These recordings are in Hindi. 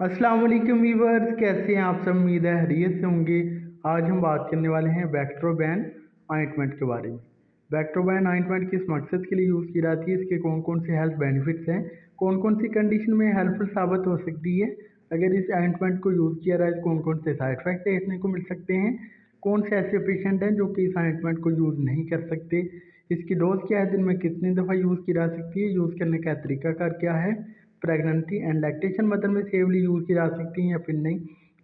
अस्सलाम वालेकुम वीवर्स, कैसे हैं आप सब। उम्मीद है खैरियत से होंगे। आज हम बात करने वाले हैं बैक्ट्रोबैन ऑइंटमेंट के बारे में। बैक्ट्रोबैन ऑइंटमेंट किस मकसद के लिए यूज़ की जाती है, इसके कौन कौन से हेल्थ बेनिफिट्स हैं, कौन कौन सी कंडीशन में हेल्पफुल साबित हो सकती है अगर इस ऑइंटमेंट को यूज़ किया जाए, कौन कौन से साइड इफेक्ट देखने को मिल सकते हैं, कौन से ऐसे पेशेंट हैं जो कि इस ऑइंटमेंट को यूज़ नहीं कर सकते, इसकी डोज क्या है, दिन में कितनी दफ़ा यूज़ की जा सकती है, यूज़ करने का तरीकाकार क्या है, प्रेगनेंसी एंड लैक्टेशन मदर में सेफली यूज़ की जा सकती हैं या फिर नहीं,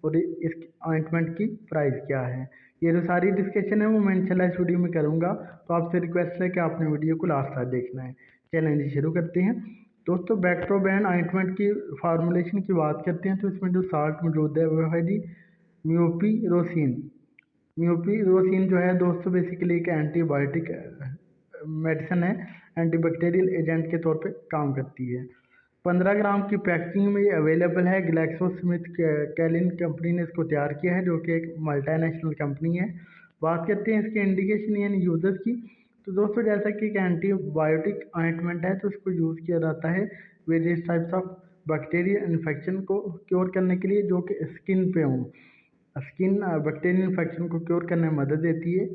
और इस ऑइंटमेंट की प्राइस क्या है। ये जो सारी डिस्कशन है वो मैं इंशाल्लाह इस वीडियो में करूँगा। तो आपसे रिक्वेस्ट है कि आपने वीडियो को लास्ट तक देखना है। चैलेंज शुरू करते हैं। दोस्तों, बैक्ट्रोबैन ऑइंटमेंट की फार्मूलेशन की बात करते हैं तो इसमें जो साल्ट मौजूद है वो है जी म्यूपीरोसिन। म्यूपीरोसिन जो है दोस्तों बेसिकली एक एंटीबायोटिक मेडिसिन है, एंटीबैक्टीरियल एजेंट के तौर पे काम करती है। 15 ग्राम की पैकिंग में ये अवेलेबल है। ग्लैक्सो स्मिथ कैलिन कंपनी ने इसको तैयार किया है, जो कि एक मल्टीनेशनल कंपनी है। बात करते हैं इसके इंडिकेशन यानी यूजर्स की। तो दोस्तों, जैसा कि एक एंटीबायोटिक ऑइंटमेंट है तो इसको यूज़ किया जाता है various types of bacterial infection को क्योर करने के लिए, जो कि स्किन पे हों। स्किन बैक्टीरियल इन्फेक्शन को क्योर करने में मदद देती है।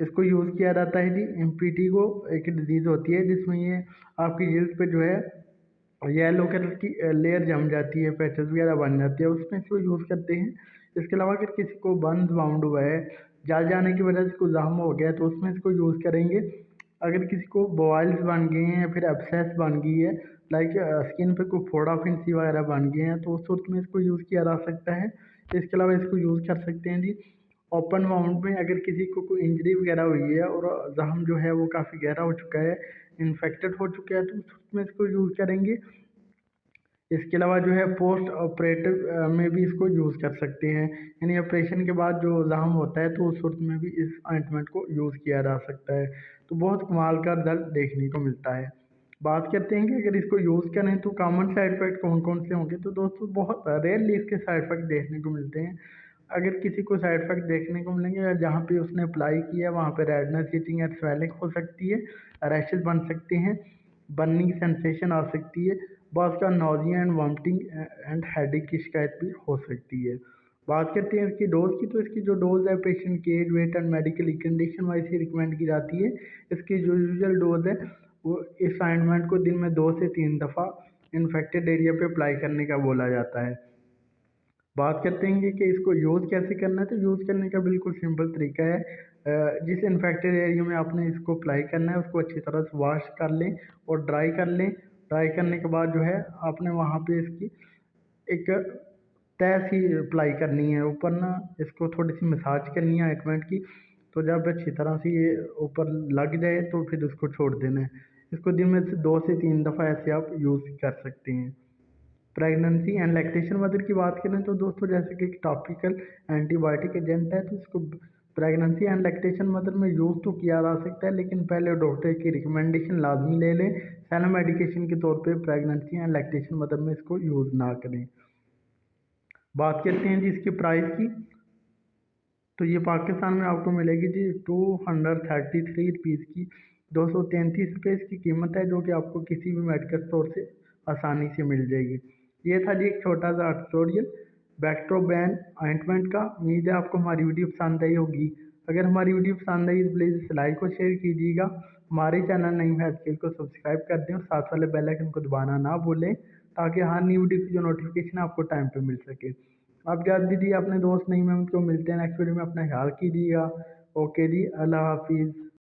इसको यूज़ किया जाता है जी इम्पिटिगो, एक डिजीज़ होती है जिसमें ये आपकी जिल्द पे जो है येलो कलर की लेयर जम जाती है, पैचेस वगैरह बन जाती है, उसमें इसको यूज़ करते हैं। इसके अलावा अगर किसी को बर्न्स बाउंड हुआ है, जल जाने की वजह से कोई जख्म हो गया है तो उसमें इसको यूज़ करेंगे। अगर किसी को बॉयल्स बन गए हैं या फिर एब्सेस बन गई है, लाइक स्किन पे कोई फोड़ा फिंसी वगैरह बन गए हैं, तो उस सूरत में इसको यूज़ किया जा सकता है। इसके अलावा इसको यूज़ कर सकते हैं जी ओपन वाउंड में, अगर किसी को कोई इंजरी वगैरह हुई है और जख्म जो है वो काफ़ी गहरा हो चुका है, इन्फेक्टेड हो चुका है, तो उस सूरत में इसको यूज़ करेंगे। इसके अलावा जो है पोस्ट ऑपरेटिव में भी इसको यूज़ कर सकते हैं, यानी ऑपरेशन के बाद जो ज़ख्म होता है तो उस सूरत में भी इस ऑइंटमेंट को यूज़ किया जा सकता है। तो बहुत कमाल का रिजल्ट देखने को मिलता है। बात करते हैं कि अगर इसको यूज़ करें तो कॉमन साइड इफ़ेक्ट कौन-कौन से होंगे, तो दोस्तों बहुत रेयरली इसके साइड इफ़ेक्ट देखने को मिलते हैं। अगर किसी को साइड इफ़ेक्ट देखने को मिलेंगे या जहाँ पे उसने अप्लाई किया वहाँ पे रेडनेस, इचिंग या स्वेलिंग हो सकती है, रैशेज़ बन सकते हैं, बर्निंग सेंसेशन आ सकती है, बस का nausea and vomiting and headache की शिकायत भी हो सकती है। बात करते हैं इसकी डोज़ की, तो इसकी जो डोज़ है पेशेंट की age, weight and medical condition wise ही रिकमेंड की जाती है। इसकी जो यूजुअल डोज़ है वो इस ऑइंटमेंट को दिन में 2 से 3 दफ़ा इन्फेक्टेड एरिया पे अप्लाई करने का बोला जाता है। बात करते हैं कि इसको यूज़ कैसे करना है, तो यूज़ करने का बिल्कुल सिंपल तरीका है। जिस इन्फेक्टेड एरिया में आपने इसको अप्लाई करना है उसको अच्छी तरह से वॉश कर लें और ड्राई कर लें। ड्राई करने के बाद जो है आपने वहाँ पे इसकी एक तह सी अप्लाई करनी है ऊपर ना, इसको थोड़ी सी मसाज करनी है ऑइंटमेंट की। तो जब अच्छी तरह से ये ऊपर लग जाए तो फिर उसको छोड़ देना है। इसको दिन में से 2 से 3 दफ़ा ऐसे आप यूज़ कर सकते हैं। प्रेगनेंसी एंड लैक्टेशन मदर की बात करें तो दोस्तों, जैसे कि एक टॉपिकल एंटीबायोटिक एजेंट है तो इसको प्रेगनेंसी एंड लैक्टेशन मदर में यूज़ तो किया जा सकता है, लेकिन पहले डॉक्टर की रिकमेंडेशन लाजमी ले लें। सेल्फ मेडिकेशन के तौर पे प्रेगनेंसी एंड लैक्टेशन मदर में इसको यूज़ ना करें। बात करते हैं जी इसकी प्राइस की। तो ये पाकिस्तान में आपको मिलेगी जी 233 रुपीज़ की, 233 रुपये इसकी कीमत है, जो कि आपको किसी भी मेडिकल स्टोर से आसानी से मिल जाएगी। ये था जी एक छोटा सा ट्यूटोरियल बैक्ट्रोबैन ऑइंटमेंट का। उम्मीद है आपको हमारी वीडियो पसंद आई होगी। अगर हमारी वीडियो पसंद आई तो प्लीज़ इस लाइक और शेयर कीजिएगा। हमारे चैनल नहीं है चैनल को सब्सक्राइब कर दें और साथ वाले बेल आइकन को दबाना ना भूलें, ताकि हर न्यू वीडियो की जो नोटिफिकेशन है आपको टाइम पे मिल सके। आप जान दीजिए अपने दोस्त नहीं में उनको मिलते हैं नेक्स्ट वीडियो में, अपना ख्याल कीजिएगा। ओके जी, अल्लाह हाफिज़।